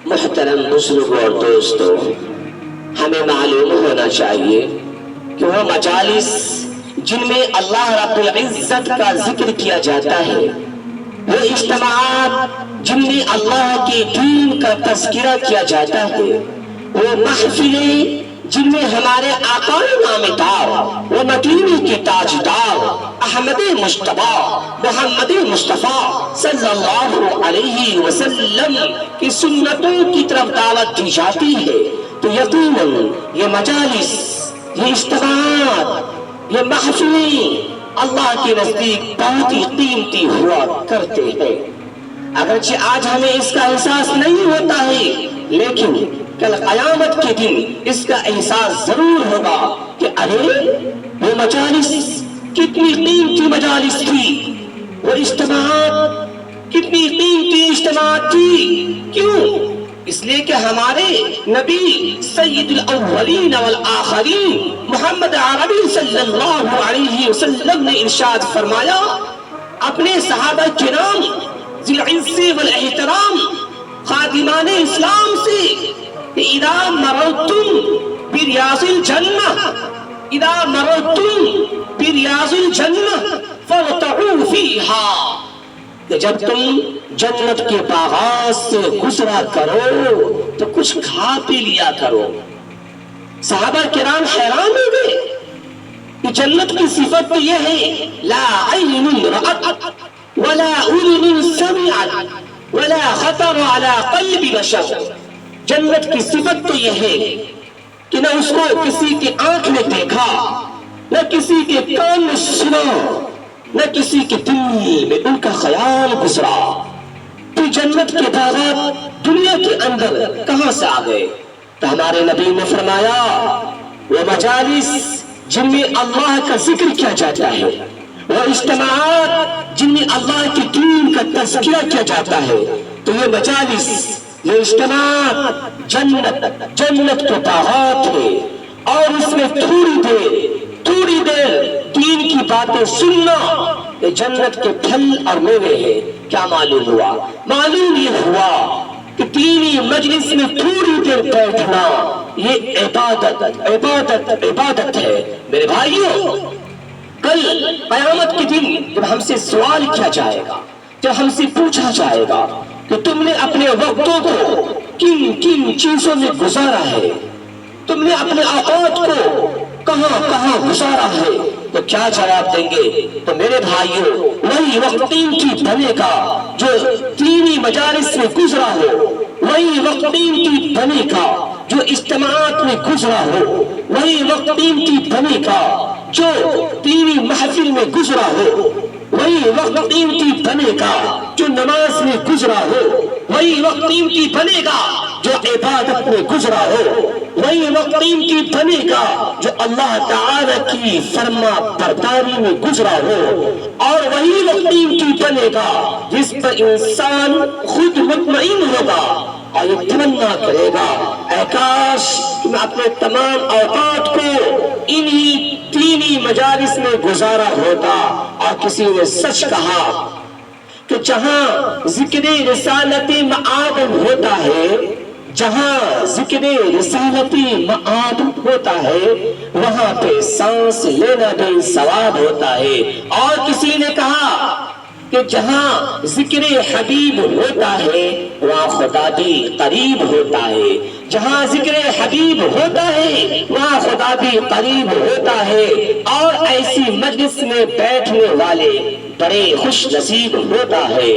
محترم بزرگوں اور دوستوں، ہمیں معلوم ہونا چاہیے کہ وہ مجالس جن میں اللہ رب العزت کا ذکر کیا جاتا ہے، وہ اجتماعات جن میں اللہ کے دین کا تذکرہ کیا جاتا ہے، وہ محفلیں جن میں ہمارے آقا نامدار و مدینے کے تاجدار احمد مجتبی محمد مصطفیٰ صلی اللہ علیہ وسلم کی سنتوں کی طرف دعوت دی جاتی ہے، تو یقیناً یہ مجالس، یہ اجتماعات، یہ محفلیں اللہ کے نزدیک بہت ہی قیمتی ہوا کرتے ہیں۔ اگرچہ آج ہمیں اس کا احساس نہیں ہوتا ہے، لیکن کل قیامت کے دن اس کا احساس ضرور ہوگا کہ ارے وہ مجالس کتنی قیمتی مجالس تھی، وہ اجتماعات کتنی قیمتی اجتماعات تھی۔ کیوں؟ اس لیے کہ ہمارے نبی سید الاولین والآخرین محمد عربی صلی اللہ علیہ وسلم نے ارشاد فرمایا اپنے صحابہ کرام ذی العز والاحترام خادمان اسلام سے کہ اذا مررتم بریاض الجنہ، اذا مررتم بریاض الجنہ فارتعوا فیہا، کہ جب تم جنت کے باغات سے گزرا کرو تو کچھ کھا پی لیا کرو۔ صحابہ کرام حیران ہو گئے کہ جنت کی صفت تو یہ ہے لا عین رأت ولا اذن سمعت ولا خطر على قلب بشر۔ جنت کی صفت تو یہ ہے کہ نہ اس کو کسی کی آنکھ نے دیکھا، نہ کسی کے کان نے سنا، نہ کسی کے دل میں ان کا خیال گزرا۔ تو جنت کے باغات دنیا کے اندر کہاں سے آ گئے؟ تو ہمارے نبی نے فرمایا وہ مجالس جن میں اللہ کا ذکر کیا جاتا ہے، وہ اجتماعات جن میں اللہ کے دین کا تذکرہ کیا جاتا ہے، تو یہ مجالس، یہ اجتماعات جنت کے باغات ہے، اور اس میں تھوڑی دیر دین کی باتیں سننا یہ جنت کے پھل اور میوے ہیں۔ کیا معلوم ہوا؟ معلوم یہ ہوا کہ دینی مجلس میں تھوڑی دیر بیٹھنا یہ عبادت ہے۔ میرے بھائیوں، کل قیامت کے دن جب ہم سے سوال کیا جائے گا، جب ہم سے پوچھا جائے گا کہ تم نے اپنے وقتوں کو کن چیزوں میں گزارا ہے، تم نے اپنے اوقات کو کہاں گزارا ہے، تو کیا جواب دیں گے؟ تو میرے بھائیوں، وہی وقت قیمتی بنے گا جو دینی مجالس میں گزرا ہو، وہی وقت قیمتی بنے گا جو اجتماعات میں گزرا ہو، وہی وقت قیمتی بنے گا جو دینی محفل میں گزرا ہو، وہی وقت قیمتی بنے گا جو نماز میں گزرا ہو، وہی وقت قیمتی بنے گا جو عبادت میں گزرا ہو، وہی وقت قیمتی بنے گا جو اللہ تعالی کی فرما برداری میں گزرا ہو، اور وہی وقت قیمتی بنے گا جس پر انسان خود مطمئن ہوگا اور یہ تمنا کرے گا اے کاش کہ میں اپنے تمام اوقات کو انہی دینی مجالس میں گزارا ہوتا۔ اور کسی نے سچ کہا کہ جہاں ذکر رسالت معاد ہوتا ہے، جہاں ذکر رسالتی معاد ہوتا ہے، وہاں پہ سانس لینا بھی ثواب ہوتا ہے۔ اور کسی نے کہا کہ جہاں ذکر حبیب ہوتا ہے وہاں خدا بھی قریب ہوتا ہے، جہاں ذکر حبیب ہوتا ہے وہاں خدا بھی قریب ہوتا ہے، اور ایسی مجلس میں بیٹھنے والے بڑے خوش نصیب ہوتا ہے۔